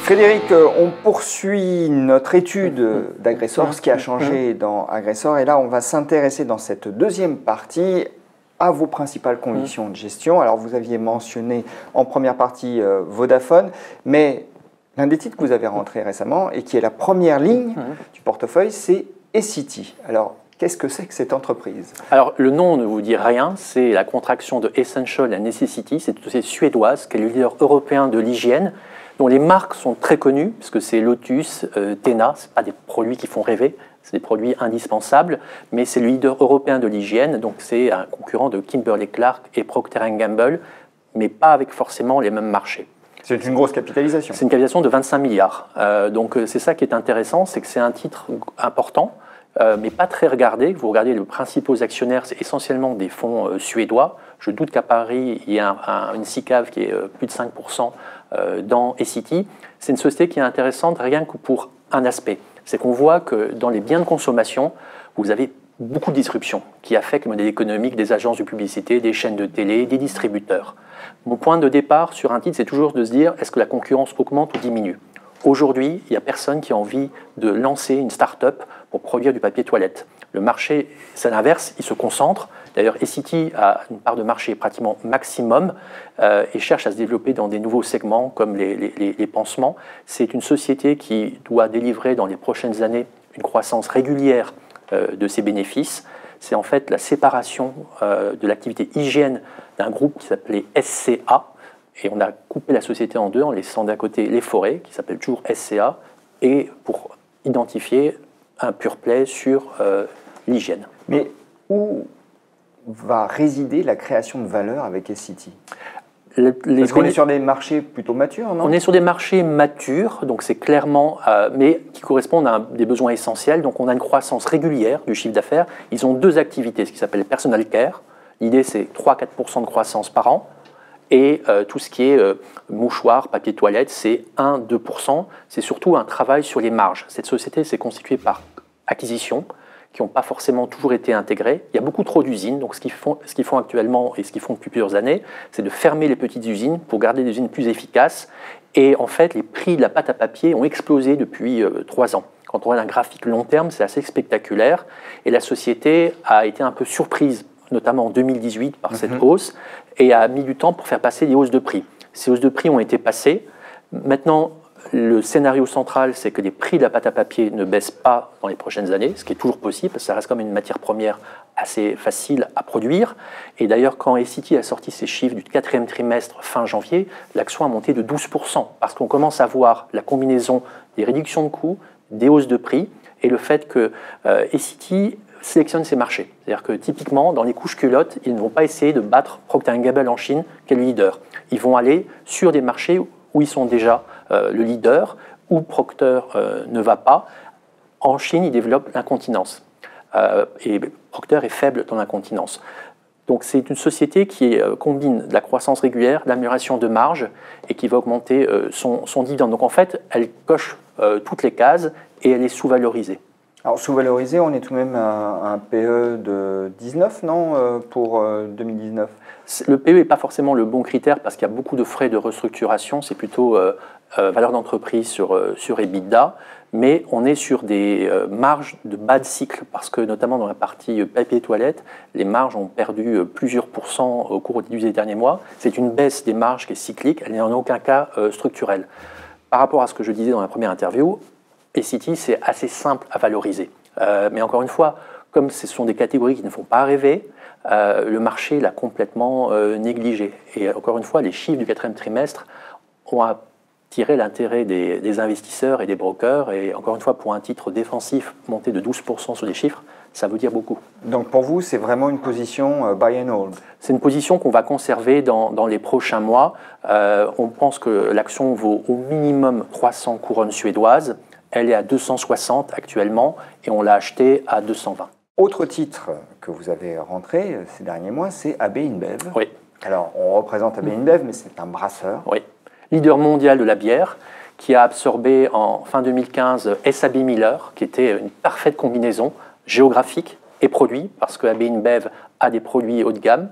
Frédéric, on poursuit notre étude d'Agressor, ce qui a changé dans Agressor. Et là, on va s'intéresser dans cette deuxième partie à vos principales conditions de gestion. Alors, vous aviez mentionné en première partie Vodafone, mais l'un des titres que vous avez rentré récemment et qui est la première ligne du portefeuille, c'est Essity. Alors, qu'est-ce que c'est que cette entreprise? Alors, le nom ne vous dit rien, c'est la contraction de Essential and Necessity. C'est une société suédoise qui est le leader européen de l'hygiène, dont les marques sont très connues, puisque c'est Lotus, Tena, ce pas des produits qui font rêver, c'est des produits indispensables, mais c'est le leader européen de l'hygiène, donc c'est un concurrent de Kimberly-Clark et Procter & Gamble, mais pas avec forcément les mêmes marchés. C'est une grosse capitalisation. C'est une capitalisation de 25 milliards. Donc c'est ça qui est intéressant, c'est que c'est un titre important, mais pas très regardé. Vous regardez les principaux actionnaires, c'est essentiellement des fonds suédois. Je doute qu'à Paris, il y ait une SICAV qui est plus de 5% dans Essity. C'est une société qui est intéressante rien que pour un aspect. C'est qu'on voit que dans les biens de consommation, vous avez beaucoup de disruptions qui affectent le modèle économique des agences de publicité, des chaînes de télé, des distributeurs. Mon point de départ sur un titre, c'est toujours de se dire, est-ce que la concurrence augmente ou diminue? Aujourd'hui, il n'y a personne qui a envie de lancer une start-up pour produire du papier toilette. Le marché, c'est l'inverse, il se concentre. D'ailleurs, Essity a une part de marché pratiquement maximum et cherche à se développer dans des nouveaux segments comme les pansements. C'est une société qui doit délivrer dans les prochaines années une croissance régulière de ses bénéfices. C'est en fait la séparation de l'activité hygiène d'un groupe qui s'appelait SCA. Et on a coupé la société en deux en laissant d'un côté les forêts, qui s'appelle toujours SCA, et pour identifier un pure play sur l'hygiène. Mais où va résider la création de valeur avec Essity? Parce qu'on est sur des marchés plutôt matures, non? On est sur des marchés matures, donc c'est clairement, mais qui correspondent à des besoins essentiels. Donc on a une croissance régulière du chiffre d'affaires. Ils ont deux activités, ce qui s'appelle personal care. L'idée, c'est 3-4% de croissance par an. Et tout ce qui est mouchoir, papier toilette, c'est 1-2%. C'est surtout un travail sur les marges. Cette société s'est constituée par acquisitions qui n'ont pas forcément toujours été intégrées. Il y a beaucoup trop d'usines. Donc ce qu'ils font actuellement et ce qu'ils font depuis plusieurs années, c'est de fermer les petites usines pour garder des usines plus efficaces. Et en fait, les prix de la pâte à papier ont explosé depuis 3 ans. Quand on regarde un graphique long terme, c'est assez spectaculaire. Et la société a été un peu surprise, notamment en 2018, par cette hausse, et a mis du temps pour faire passer les hausses de prix. Ces hausses de prix ont été passées. Maintenant, le scénario central, c'est que les prix de la pâte à papier ne baissent pas dans les prochaines années, ce qui est toujours possible, parce que ça reste comme une matière première assez facile à produire. Et d'ailleurs, quand Essity a sorti ses chiffres du 4e trimestre fin janvier, l'action a monté de 12%, parce qu'on commence à voir la combinaison des réductions de coûts, des hausses de prix, et le fait que Essity sélectionne ses marchés. C'est-à-dire que typiquement, dans les couches culottes, ils ne vont pas essayer de battre Procter & Gamble en Chine, qui est le leader. Ils vont aller sur des marchés où ils sont déjà le leader, où Procter ne va pas. En Chine, ils développent l'incontinence. Et Procter est faible dans l'incontinence. Donc c'est une société qui combine de la croissance régulière, l'amélioration de marge et qui va augmenter son dividende. Donc en fait, elle coche toutes les cases et elle est sous-valorisée. Alors, sous-valorisé, on est tout de même à un PE de 19, non, pour 2019? Le PE n'est pas forcément le bon critère parce qu'il y a beaucoup de frais de restructuration. C'est plutôt valeur d'entreprise sur EBITDA. Mais on est sur des marges de bas de cycle parce que, notamment dans la partie papier toilette, les marges ont perdu plusieurs pourcents au cours des derniers mois. C'est une baisse des marges qui est cyclique. Elle n'est en aucun cas structurelle. Par rapport à ce que je disais dans la première interview, Essity, c'est assez simple à valoriser. Mais encore une fois, comme ce sont des catégories qui ne font pas rêver, le marché l'a complètement négligé. Et encore une fois, les chiffres du 4e trimestre ont attiré l'intérêt des investisseurs et des brokers. Et encore une fois, pour un titre défensif monté de 12% sur les chiffres, ça veut dire beaucoup. Donc pour vous, c'est vraiment une position buy and hold? C'est une position qu'on va conserver dans les prochains mois. On pense que l'action vaut au minimum 300 couronnes suédoises. Elle est à 260 actuellement et on l'a achetée à 220. Autre titre que vous avez rentré ces derniers mois, c'est AB InBev. Oui. Alors, on représente AB InBev, mais c'est un brasseur. Oui. Leader mondial de la bière, qui a absorbé en fin 2015 SAB Miller, qui était une parfaite combinaison géographique et produit, parce que AB InBev a des produits haut de gamme,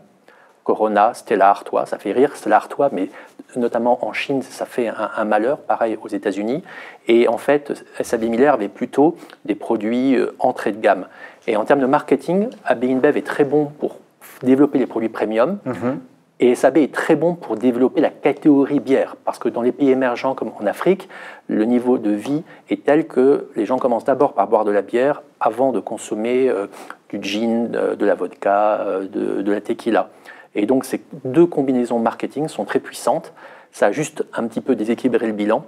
Corona, Stella Artois, ça fait rire Stella Artois, mais notamment en Chine, ça fait un malheur, pareil aux États-Unis. Et en fait, SAB Miller avait plutôt des produits entrée de gamme. Et en termes de marketing, AB InBev est très bon pour développer les produits premium. Et SAB est très bon pour développer la catégorie bière, parce que dans les pays émergents comme en Afrique, le niveau de vie est tel que les gens commencent d'abord par boire de la bière avant de consommer du gin, de la vodka, de la tequila. Et donc ces deux combinaisons marketing sont très puissantes. Ça a juste un petit peu déséquilibré le bilan.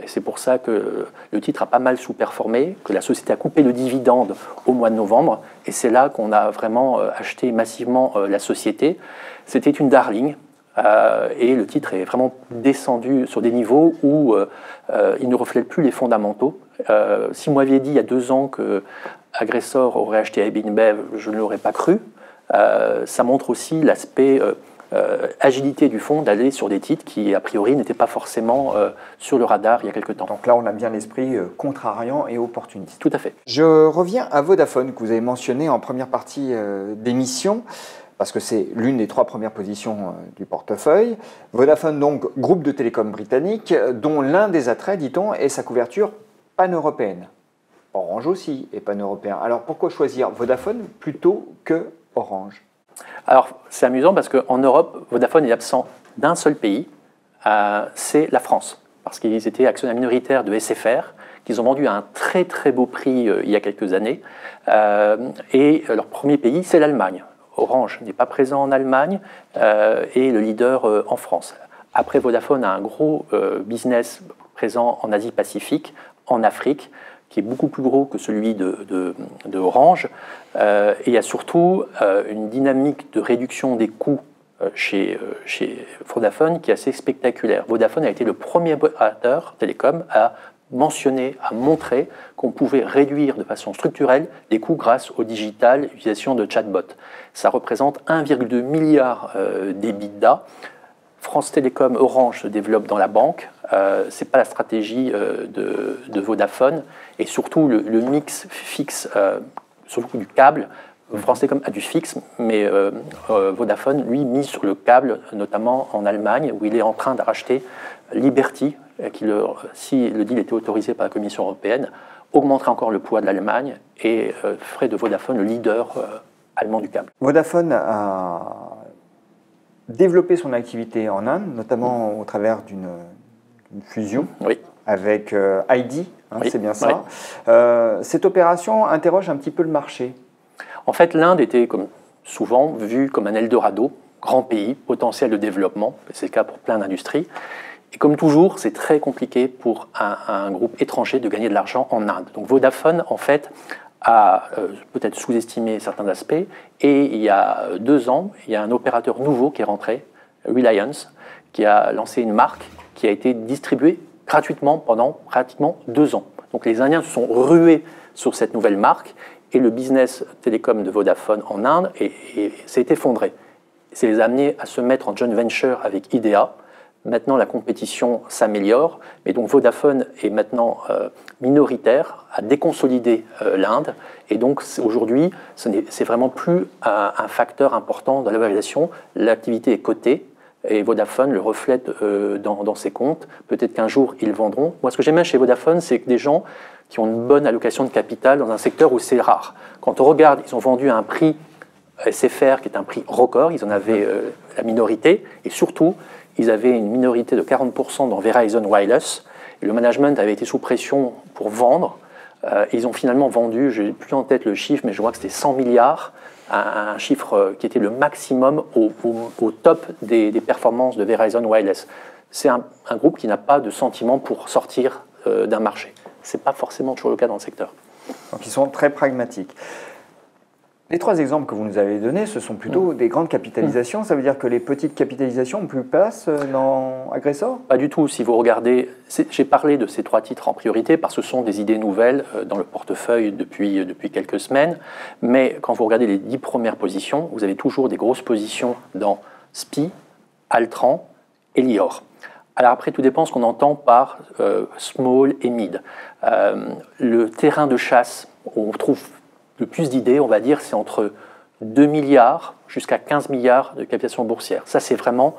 Et c'est pour ça que le titre a pas mal sous-performé, que la société a coupé le dividende au mois de novembre. Et c'est là qu'on a vraiment acheté massivement la société. C'était une darling. Et le titre est vraiment descendu sur des niveaux où il ne reflète plus les fondamentaux. Si vous m'aviez dit il y a 2 ans que Agressor aurait acheté AB InBev, je ne l'aurais pas cru. Ça montre aussi l'aspect agilité du fonds d'aller sur des titres qui, a priori, n'étaient pas forcément sur le radar il y a quelque temps. Donc là, on a bien l'esprit contrariant et opportuniste. Tout à fait. Je reviens à Vodafone, que vous avez mentionné en première partie d'émission, parce que c'est l'une des 3 premières positions du portefeuille. Vodafone, donc, groupe de télécom britannique, dont l'un des attraits, dit-on, est sa couverture pan-européenne. Orange aussi est pan-européen. Alors pourquoi choisir Vodafone plutôt que Orange? Alors c'est amusant parce qu'en Europe, Vodafone est absent d'un seul pays, c'est la France. Parce qu'ils étaient actionnaires minoritaires de SFR, qu'ils ont vendu à un très très beau prix il y a quelques années. Et leur premier pays, c'est l'Allemagne. Orange n'est pas présent en Allemagne et le leader en France. Après, Vodafone a un gros business présent en Asie-Pacifique, en Afrique, qui est beaucoup plus gros que celui de Orange. Et il y a surtout une dynamique de réduction des coûts chez Vodafone qui est assez spectaculaire. Vodafone a été le premier opérateur télécom à mentionner, à montrer qu'on pouvait réduire de façon structurelle les coûts grâce au digital, l'utilisation de chatbots. Ça représente 1,2 milliard d'EBITDA. France Télécom, Orange se développe dans la banque. Ce n'est pas la stratégie de Vodafone. Et surtout, le mix fixe, sur le coup du câble, France Télécom a du fixe, mais Vodafone, lui, mise sur le câble, notamment en Allemagne, où il est en train de racheter Liberty, qui, si le deal était autorisé par la Commission européenne, augmenterait encore le poids de l'Allemagne et ferait de Vodafone le leader allemand du câble. Vodafone a développé son activité en Inde, notamment au travers d'une fusion avec ID, oui, c'est bien ça. Oui. Cette opération interroge un petit peu le marché. En fait, l'Inde était, comme souvent, vue comme un Eldorado, grand pays, potentiel de développement, c'est le cas pour plein d'industries. Et comme toujours, c'est très compliqué pour un groupe étranger de gagner de l'argent en Inde. Donc Vodafone, en fait, a peut-être sous-estimé certains aspects. Et il y a 2 ans, il y a un opérateur nouveau qui est rentré, Reliance, qui a lancé une marque qui a été distribuée gratuitement pendant pratiquement 2 ans. Donc les Indiens se sont rués sur cette nouvelle marque et le business télécom de Vodafone en Inde s'est effondré. Ça les a amenés à se mettre en joint venture avec Idea. Maintenant, la compétition s'améliore, mais donc Vodafone est maintenant minoritaire, a déconsolidé l'Inde, et donc aujourd'hui, c'est vraiment plus un facteur important dans la valorisation. L'activité est cotée, et Vodafone le reflète dans ses comptes. Peut-être qu'un jour, ils vendront. Moi, ce que j'aime bien chez Vodafone, c'est que des gens qui ont une bonne allocation de capital dans un secteur où c'est rare. Quand on regarde, ils ont vendu à un prix SFR qui est un prix record, ils en avaient la minorité, et surtout, ils avaient une minorité de 40% dans Verizon Wireless. Et le management avait été sous pression pour vendre. Ils ont finalement vendu, je n'ai plus en tête le chiffre, mais je vois que c'était 100 milliards, un chiffre qui était le maximum au top des performances de Verizon Wireless. C'est un groupe qui n'a pas de sentiment pour sortir d'un marché. Ce n'est pas forcément toujours le cas dans le secteur. Donc ils sont très pragmatiques. Les 3 exemples que vous nous avez donnés, ce sont plutôt des grandes capitalisations. Ça veut dire que les petites capitalisations ont plus place dans Agressor? Pas du tout. Si vous regardez, j'ai parlé de ces 3 titres en priorité parce que ce sont des idées nouvelles dans le portefeuille depuis quelques semaines. Mais quand vous regardez les 10 premières positions, vous avez toujours des grosses positions dans SPI, Altran et Lior. Alors après, tout dépend ce qu'on entend par small et mid. Le terrain de chasse, où on trouve le plus d'idées, on va dire, c'est entre 2 milliards jusqu'à 15 milliards de capitalisation boursière. Ça, c'est vraiment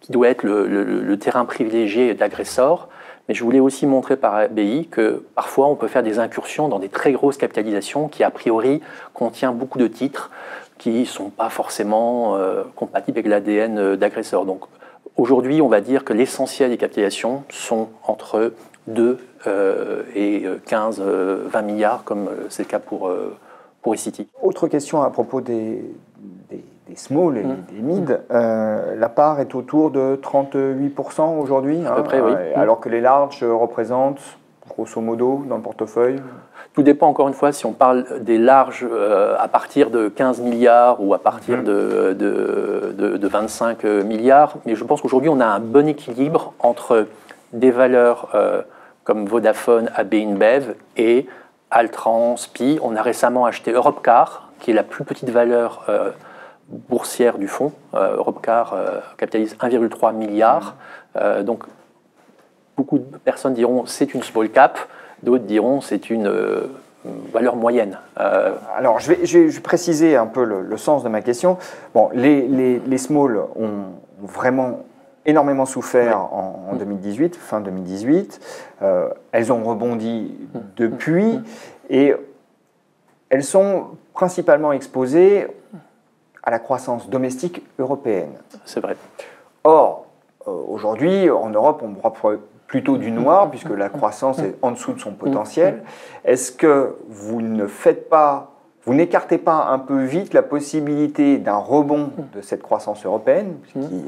qui doit être le terrain privilégié d'Agressor. Mais je voulais aussi montrer par BI que parfois on peut faire des incursions dans des très grosses capitalisations qui a priori contient beaucoup de titres qui ne sont pas forcément compatibles avec l'ADN d'Agressor. Donc aujourd'hui, on va dire que l'essentiel des capitalisations sont entre 2 et 15, 20 milliards, comme c'est le cas pour eCity. Autre question à propos des small et des mid. La part est autour de 38% aujourd'hui, à peu près, oui. Alors que les larges représentent, grosso modo, dans le portefeuille. Tout dépend, encore une fois, si on parle des larges à partir de 15 milliards ou à partir de 25 milliards. Mais je pense qu'aujourd'hui, on a un bon équilibre entre des valeurs comme Vodafone, AB InBev et Altran, SPI. On a récemment acheté Europcar, qui est la plus petite valeur boursière du fonds. Europcar capitalise 1,3 milliard. Donc, beaucoup de personnes diront c'est une small cap, d'autres diront c'est une valeur moyenne. Alors, je vais préciser un peu le sens de ma question. Bon, les small ont vraiment énormément souffert en 2018, fin 2018. Elles ont rebondi depuis et elles sont principalement exposées à la croissance domestique européenne. C'est vrai. Or, aujourd'hui, en Europe, on broie plutôt du noir puisque la croissance est en dessous de son potentiel. Est-ce que vous n'écartez pas un peu vite la possibilité d'un rebond de cette croissance européenne qui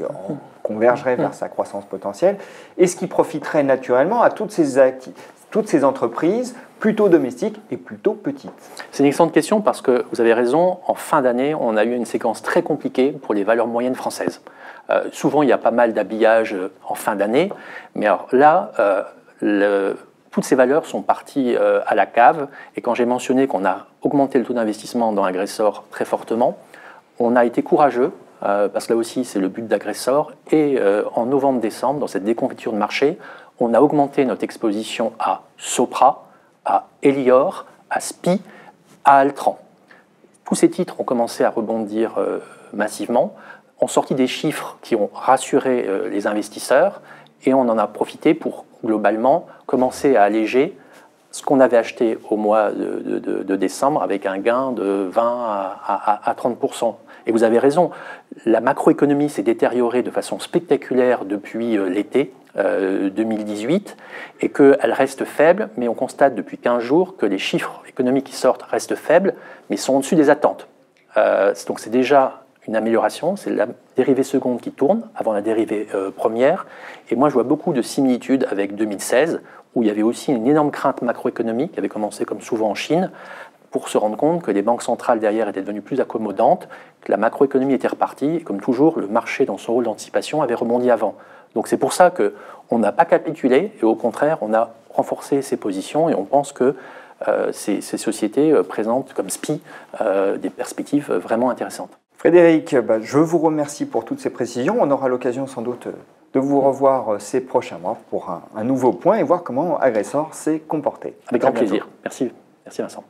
convergerait vers sa croissance potentielle et ce qui profiterait naturellement à toutes ces entreprises plutôt domestiques et plutôt petites? C'est une excellente question parce que vous avez raison, en fin d'année, on a eu une séquence très compliquée pour les valeurs moyennes françaises. Souvent, il y a pas mal d'habillage en fin d'année, mais alors là, toutes ces valeurs sont parties à la cave. Et quand j'ai mentionné qu'on a augmenté le taux d'investissement dans Agressor très fortement, on a été courageux, parce que là aussi c'est le but d'Agressor. Et en novembre-décembre, dans cette déconfiture de marché, on a augmenté notre exposition à Sopra, à Elior, à SPI, à Altran. Tous ces titres ont commencé à rebondir massivement, ont sorti des chiffres qui ont rassuré les investisseurs et on en a profité pour globalement commencer à alléger ce qu'on avait acheté au mois de décembre avec un gain de 20 à 30%. Et vous avez raison, la macroéconomie s'est détériorée de façon spectaculaire depuis l'été 2018 et qu'elle reste faible, mais on constate depuis 15 jours que les chiffres économiques qui sortent restent faibles, mais sont au-dessus des attentes. Donc c'est déjà une amélioration, c'est la dérivée seconde qui tourne avant la dérivée première. Et moi, je vois beaucoup de similitudes avec 2016, où il y avait aussi une énorme crainte macroéconomique qui avait commencé comme souvent en Chine, pour se rendre compte que les banques centrales derrière étaient devenues plus accommodantes, que la macroéconomie était repartie, et comme toujours, le marché, dans son rôle d'anticipation, avait rebondi avant. Donc c'est pour ça qu'on n'a pas capitulé, et au contraire, on a renforcé ses positions, et on pense que ces sociétés présentent, comme SPI, des perspectives vraiment intéressantes. Frédéric, je vous remercie pour toutes ces précisions. On aura l'occasion sans doute de vous revoir ces prochains mois pour un nouveau point et voir comment Agressor s'est comporté. Avec grand plaisir. Merci. Merci Vincent.